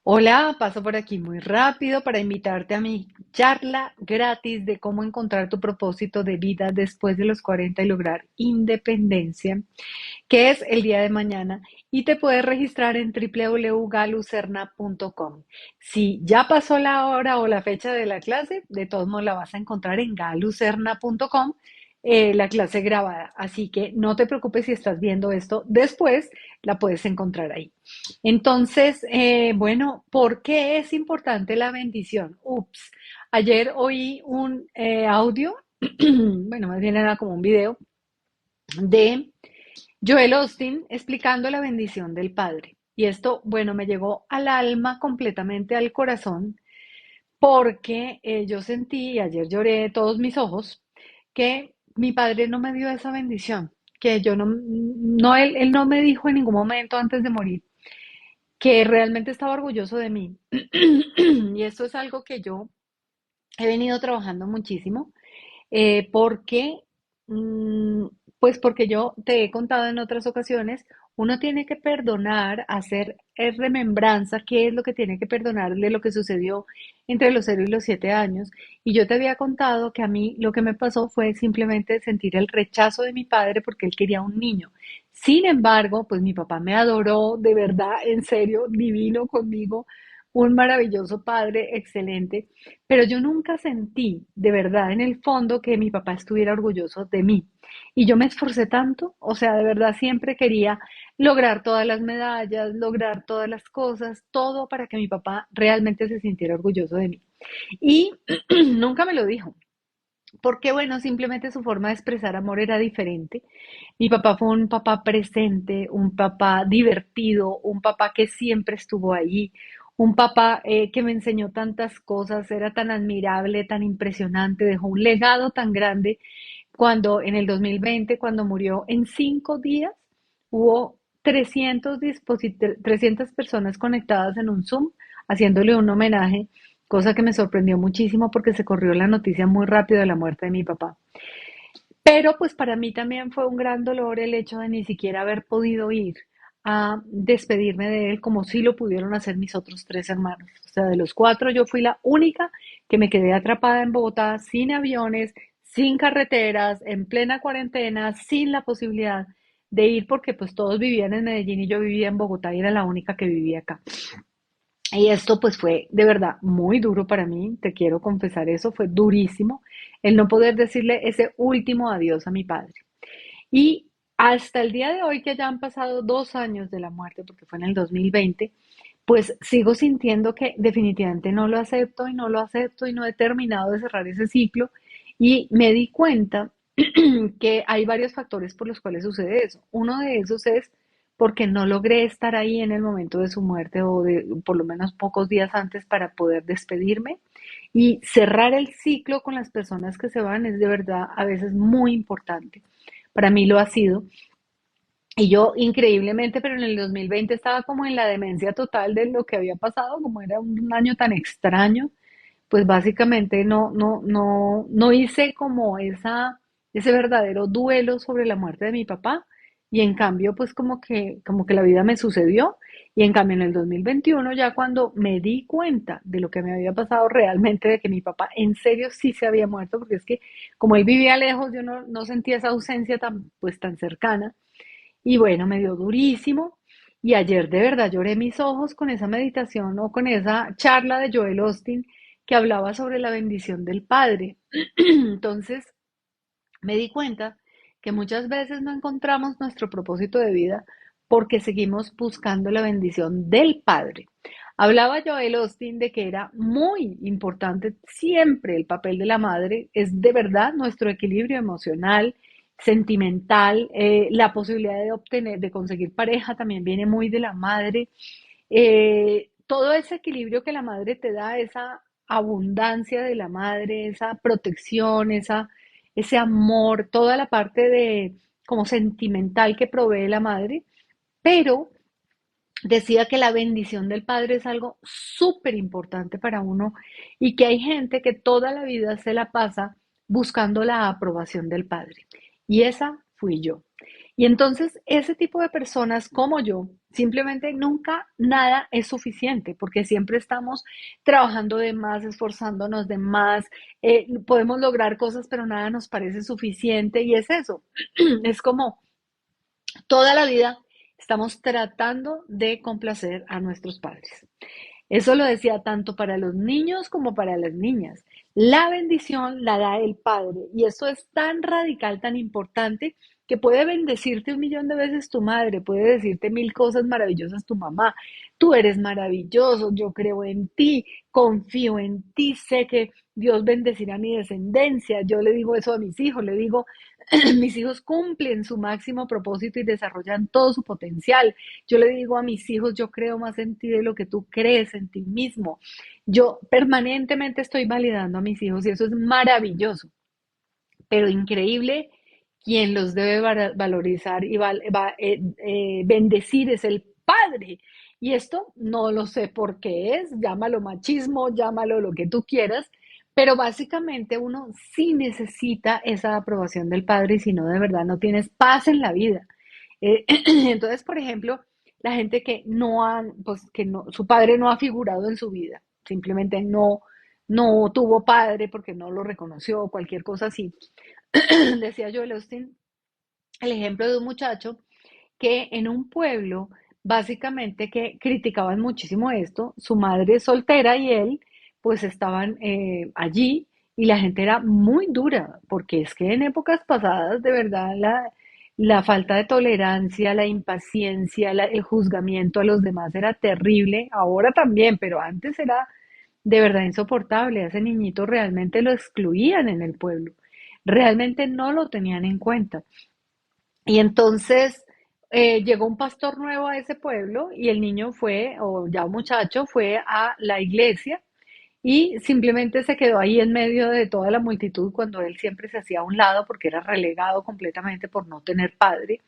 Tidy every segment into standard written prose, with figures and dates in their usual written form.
Hola, paso por aquí muy rápido para invitarte a mi charla gratis de cómo encontrar tu propósito de vida después de los 40 y lograr independencia, que es el día de mañana, y te puedes registrar en www.galucerna.com. Si ya pasó la hora o la fecha de la clase, de todos modos la vas a encontrar en galucerna.com, la clase grabada. Así que no te preocupes si estás viendo esto después, la puedes encontrar ahí. Entonces, bueno, ¿por qué es importante la bendición? Ups, ayer oí un audio, bueno, más bien era como un video de Joel Austin explicando la bendición del Padre. Y esto, bueno, me llegó al alma completamente, al corazón, porque yo sentí, y ayer lloré todos mis ojos, que mi padre no me dio esa bendición, que yo no él no me dijo en ningún momento antes de morir que realmente estaba orgulloso de mí. Y esto es algo que yo he venido trabajando muchísimo, porque, mm, pues porque yo te he contado en otras ocasiones, uno tiene que perdonar, hacer remembranza, qué es lo que tiene que perdonar de lo que sucedió entre los 0 y los 7 años. Y yo te había contado que a mí lo que me pasó fue simplemente sentir el rechazo de mi padre porque él quería un niño. Sin embargo, pues mi papá me adoró, de verdad, en serio, divino conmigo, un maravilloso padre, excelente, pero yo nunca sentí de verdad en el fondo que mi papá estuviera orgulloso de mí. Y yo me esforcé tanto, o sea, de verdad siempre quería lograr todas las medallas, lograr todas las cosas, todo para que mi papá realmente se sintiera orgulloso de mí. Y nunca me lo dijo. Porque bueno, simplemente su forma de expresar amor era diferente. Mi papá fue un papá presente, un papá divertido, un papá que siempre estuvo ahí, un papá que me enseñó tantas cosas, era tan admirable, tan impresionante, dejó un legado tan grande cuando en el 2020, cuando murió, en 5 días hubo 300 personas conectadas en un Zoom haciéndole un homenaje, cosa que me sorprendió muchísimo porque se corrió la noticia muy rápido de la muerte de mi papá. Pero pues para mí también fue un gran dolor el hecho de ni siquiera haber podido ir a despedirme de él como sí lo pudieron hacer mis otros 3 hermanos. O sea, de los cuatro yo fui la única que me quedé atrapada en Bogotá sin aviones, sin carreteras, en plena cuarentena, sin la posibilidad de ir porque pues todos vivían en Medellín y yo vivía en Bogotá y era la única que vivía acá. Y esto pues fue de verdad muy duro para mí, te quiero confesar eso, fue durísimo el no poder decirle ese último adiós a mi padre. Y hasta el día de hoy, que ya han pasado 2 años de la muerte, porque fue en el 2020, pues sigo sintiendo que definitivamente no lo acepto y no lo acepto y no he terminado de cerrar ese ciclo. Y me di cuenta que hay varios factores por los cuales sucede eso. Uno de esos es porque no logré estar ahí en el momento de su muerte o de por lo menos pocos días antes para poder despedirme. Y cerrar el ciclo con las personas que se van es de verdad a veces muy importante. Para mí lo ha sido. Y yo increíblemente, pero en el 2020 estaba como en la demencia total de lo que había pasado, como era un año tan extraño, pues básicamente no hice como ese verdadero duelo sobre la muerte de mi papá. Y en cambio, pues como que la vida me sucedió. Y en cambio, en el 2021, ya cuando me di cuenta de lo que me había pasado realmente, de que mi papá en serio sí se había muerto, porque es que como él vivía lejos, yo no sentía esa ausencia tan, pues, tan cercana. Y bueno, me dio durísimo. Y ayer de verdad lloré mis ojos con esa meditación o con esa charla de Joel Austin que hablaba sobre la bendición del Padre. Entonces me di cuenta que muchas veces no encontramos nuestro propósito de vida porque seguimos buscando la bendición del Padre. Hablaba Joel Austin de que era muy importante siempre el papel de la madre, es de verdad nuestro equilibrio emocional, sentimental, la posibilidad de obtener, de conseguir pareja también viene muy de la madre. Todo ese equilibrio que la madre te da, esa abundancia de la madre, esa protección, ese amor, toda la parte de como sentimental que provee la madre, pero decía que la bendición del padre es algo súper importante para uno y que hay gente que toda la vida se la pasa buscando la aprobación del padre. Y esa fui yo. Y entonces ese tipo de personas como yo, simplemente nunca nada es suficiente, porque siempre estamos trabajando de más, esforzándonos de más, podemos lograr cosas, pero nada nos parece suficiente y es eso, es como toda la vida estamos tratando de complacer a nuestros padres. Eso lo decía tanto para los niños como para las niñas. La bendición la da el Padre y eso es tan radical, tan importante que puede bendecirte un millón de veces tu madre, puede decirte mil cosas maravillosas tu mamá. Tú eres maravilloso, yo creo en ti, confío en ti, sé que Dios bendecirá mi descendencia. Yo le digo eso a mis hijos, le digo, mis hijos cumplen su máximo propósito y desarrollan todo su potencial. Yo le digo a mis hijos, yo creo más en ti de lo que tú crees en ti mismo. Yo permanentemente estoy validando a mis hijos y eso es maravilloso, pero increíble. Quien los debe valorizar y bendecir es el Padre. Y esto no lo sé por qué es, llámalo machismo, llámalo lo que tú quieras, pero básicamente uno sí necesita esa aprobación del Padre y si no, de verdad no tienes paz en la vida. Entonces, por ejemplo, la gente que no han, pues que no, su padre no ha figurado en su vida, simplemente no tuvo padre porque no lo reconoció, cualquier cosa así. Decía Joel Austin, el ejemplo de un muchacho que en un pueblo, básicamente que criticaban muchísimo esto, su madre soltera y él, pues estaban allí y la gente era muy dura, porque es que en épocas pasadas, de verdad, la falta de tolerancia, la impaciencia, el juzgamiento a los demás era terrible, ahora también, pero antes era de verdad insoportable. A ese niñito realmente lo excluían en el pueblo, realmente no lo tenían en cuenta. Y entonces llegó un pastor nuevo a ese pueblo y el niño fue, o ya un muchacho, fue a la iglesia y simplemente se quedó ahí en medio de toda la multitud cuando él siempre se hacía a un lado porque era relegado completamente por no tener padre.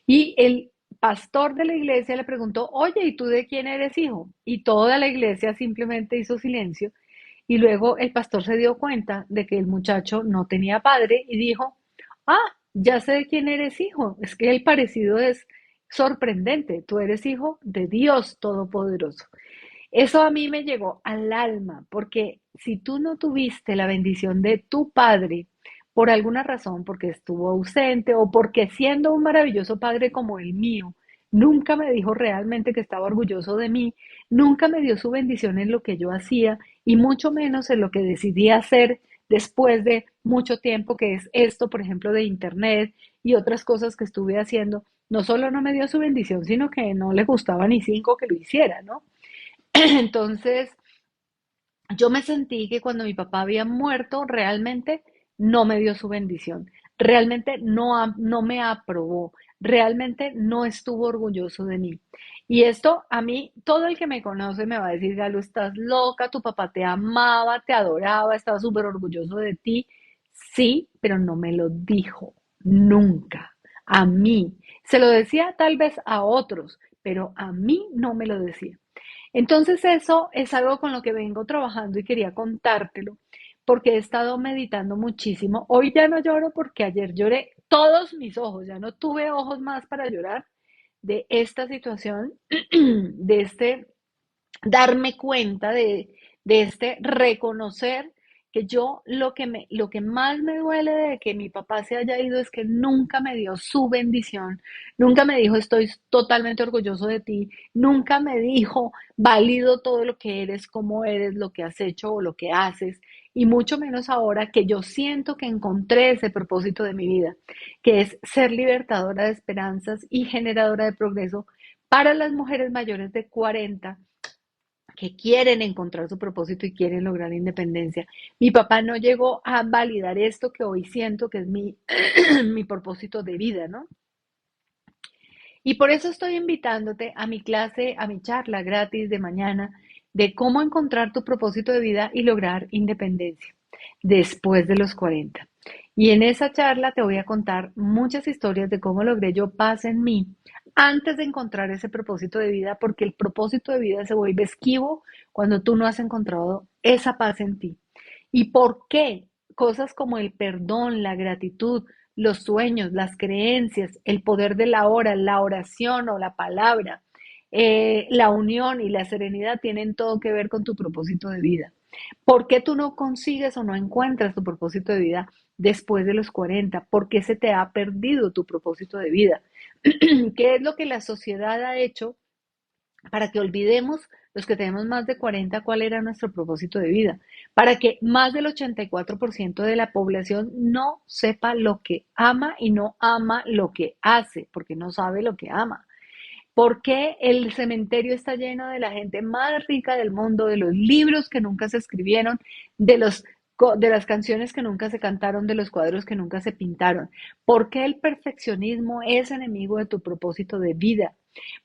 Y el pastor de la iglesia le preguntó, oye, ¿y tú de quién eres hijo? Y toda la iglesia simplemente hizo silencio. Y luego el pastor se dio cuenta de que el muchacho no tenía padre y dijo, ah, ya sé de quién eres hijo. Es que el parecido es sorprendente. Tú eres hijo de Dios Todopoderoso. Eso a mí me llegó al alma, porque si tú no tuviste la bendición de tu padre, por alguna razón, porque estuvo ausente o porque siendo un maravilloso padre como el mío, nunca me dijo realmente que estaba orgulloso de mí, nunca me dio su bendición en lo que yo hacía y mucho menos en lo que decidí hacer después de mucho tiempo, que es esto, por ejemplo, de internet y otras cosas que estuve haciendo. No solo no me dio su bendición, sino que no le gustaba ni cinco que lo hiciera, ¿no? Entonces, yo me sentí que cuando mi papá había muerto, realmente no me dio su bendición, realmente no me aprobó, realmente no estuvo orgulloso de mí. Y esto a mí, todo el que me conoce me va a decir, Galo, estás loca, tu papá te amaba, te adoraba, estaba súper orgulloso de ti. Sí, pero no me lo dijo, nunca, a mí. Se lo decía tal vez a otros, pero a mí no me lo decía. Entonces eso es algo con lo que vengo trabajando y quería contártelo porque he estado meditando muchísimo. Hoy ya no lloro porque ayer lloré todos mis ojos, ya no tuve ojos más para llorar de esta situación, de este darme cuenta de este reconocer que yo lo que más me duele de que mi papá se haya ido es que nunca me dio su bendición, nunca me dijo estoy totalmente orgulloso de ti, nunca me dijo valido todo lo que eres, cómo eres, lo que has hecho o lo que haces, y mucho menos ahora que yo siento que encontré ese propósito de mi vida, que es ser libertadora de esperanzas y generadora de progreso para las mujeres mayores de 40 que quieren encontrar su propósito y quieren lograr independencia. Mi papá no llegó a validar esto que hoy siento que es mi propósito de vida, ¿no? Y por eso estoy invitándote a mi clase, a mi charla gratis de mañana de cómo encontrar tu propósito de vida y lograr independencia después de los 40. Y en esa charla te voy a contar muchas historias de cómo logré yo paz en mí antes de encontrar ese propósito de vida, porque el propósito de vida se vuelve esquivo cuando tú no has encontrado esa paz en ti. ¿Y por qué? Cosas como el perdón, la gratitud, los sueños, las creencias, el poder de la hora, la oración o la palabra, la unión y la serenidad tienen todo que ver con tu propósito de vida. ¿Por qué tú no consigues o no encuentras tu propósito de vida después de los 40? ¿Por qué se te ha perdido tu propósito de vida? ¿Qué es lo que la sociedad ha hecho para que olvidemos los que tenemos más de 40 cuál era nuestro propósito de vida? Para que más del 84% de la población no sepa lo que ama y no ama lo que hace, porque no sabe lo que ama. ¿Por qué el cementerio está lleno de la gente más rica del mundo, de los libros que nunca se escribieron, de de las canciones que nunca se cantaron, de los cuadros que nunca se pintaron? ¿Por qué el perfeccionismo es enemigo de tu propósito de vida?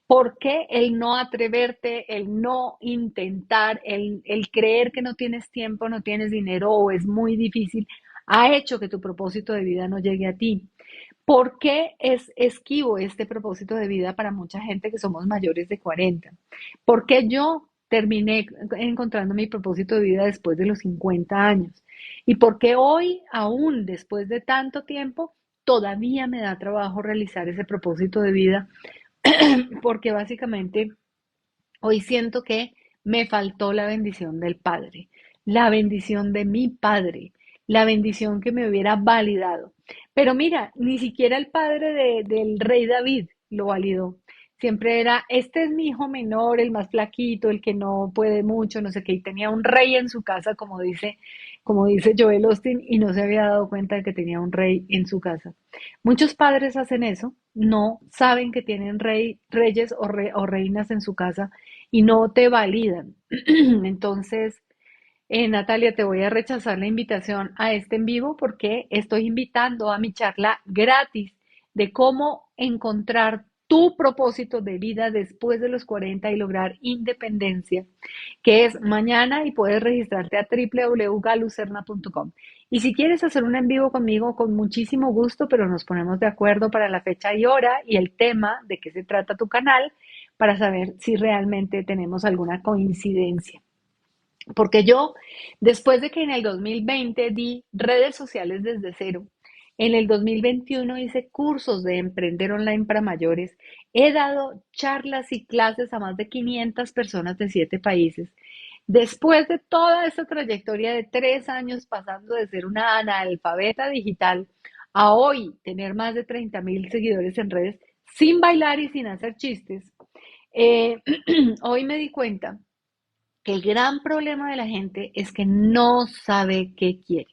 ¿Por qué el no atreverte, el no intentar, el creer que no tienes tiempo, no tienes dinero o es muy difícil, ha hecho que tu propósito de vida no llegue a ti? ¿Por qué es esquivo este propósito de vida para mucha gente que somos mayores de 40? ¿Por qué yo terminé encontrando mi propósito de vida después de los 50 años? ¿Y por qué hoy, aún después de tanto tiempo, todavía me da trabajo realizar ese propósito de vida? Porque básicamente hoy siento que me faltó la bendición del Padre, la bendición de mi Padre, la bendición que me hubiera validado. Pero mira, ni siquiera el padre del rey David lo validó. Siempre era, este es mi hijo menor, el más flaquito, el que no puede mucho, no sé qué, y tenía un rey en su casa, como dice Joel Austin, y no se había dado cuenta de que tenía un rey en su casa. Muchos padres hacen eso, no saben que tienen reyes o reinas en su casa y no te validan. Entonces, Natalia, te voy a rechazar la invitación a este en vivo porque estoy invitando a mi charla gratis de cómo encontrar tu propósito de vida después de los 40 y lograr independencia, que es mañana y puedes registrarte a www.galucerna.com. Y si quieres hacer un en vivo conmigo, con muchísimo gusto, pero nos ponemos de acuerdo para la fecha y hora y el tema de qué se trata tu canal para saber si realmente tenemos alguna coincidencia. Porque yo, después de que en el 2020 di redes sociales desde cero, en el 2021 hice cursos de emprender online para mayores, he dado charlas y clases a más de 500 personas de 7 países. Después de toda esta trayectoria de 3 años pasando de ser una analfabeta digital a hoy tener más de 30.000 seguidores en redes sin bailar y sin hacer chistes, eh, hoy me di cuenta que el gran problema de la gente es que no sabe qué quiere.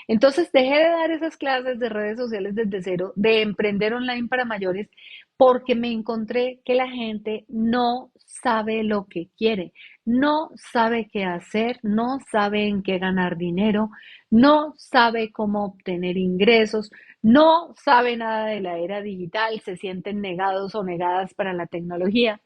Entonces dejé de dar esas clases de redes sociales desde cero, de emprender online para mayores, porque me encontré que la gente no sabe lo que quiere, no sabe qué hacer, no sabe en qué ganar dinero, no sabe cómo obtener ingresos, no sabe nada de la era digital, se sienten negados o negadas para la tecnología.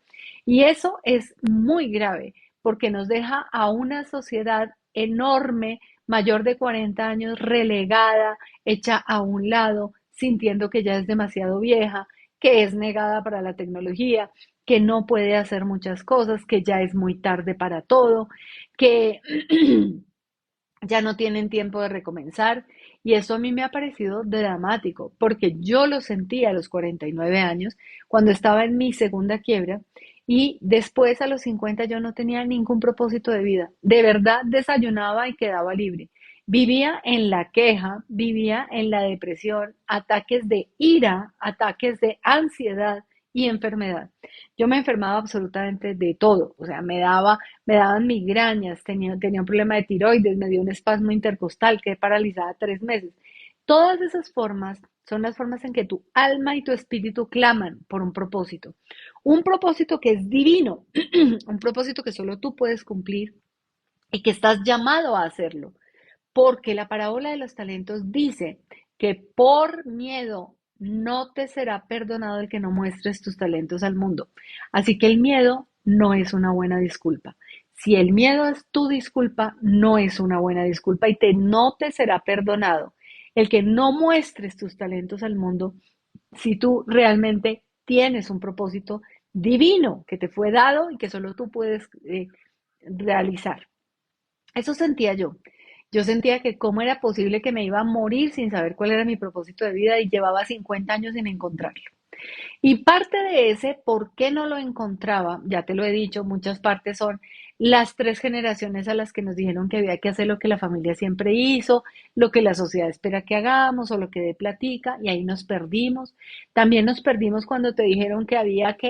Y eso es muy grave porque nos deja a una sociedad enorme, mayor de 40 años, relegada, hecha a un lado, sintiendo que ya es demasiado vieja, que es negada para la tecnología, que no puede hacer muchas cosas, que ya es muy tarde para todo, que ya no tienen tiempo de recomenzar. Y eso a mí me ha parecido dramático, porque yo lo sentí a los 49 años, cuando estaba en mi segunda quiebra, y después a los 50 yo no tenía ningún propósito de vida. De verdad desayunaba y quedaba libre. Vivía en la queja, vivía en la depresión, ataques de ira, ataques de ansiedad y enfermedad. Yo me enfermaba absolutamente de todo, o sea, me daban migrañas, tenía un problema de tiroides, me dio un espasmo intercostal, quedé paralizada 3 meses. Todas esas formas son las formas en que tu alma y tu espíritu claman por un propósito que es divino, un propósito que solo tú puedes cumplir y que estás llamado a hacerlo, porque la parábola de los talentos dice que por miedo no te será perdonado el que no muestres tus talentos al mundo. Así que el miedo no es una buena disculpa. Si el miedo es tu disculpa, no es una buena disculpa y no te será perdonado el que no muestres tus talentos al mundo si tú realmente tienes un propósito divino que te fue dado y que solo tú puedes realizar. Eso sentía yo, Yo sentía que cómo era posible que me iba a morir sin saber cuál era mi propósito de vida y llevaba 50 años sin encontrarlo. Y parte de ese por qué no lo encontraba, ya te lo he dicho, muchas partes son las tres generaciones a las que nos dijeron que había que hacer lo que la familia siempre hizo, lo que la sociedad espera que hagamos o lo que dé platica, y ahí nos perdimos. También nos perdimos cuando te dijeron que había que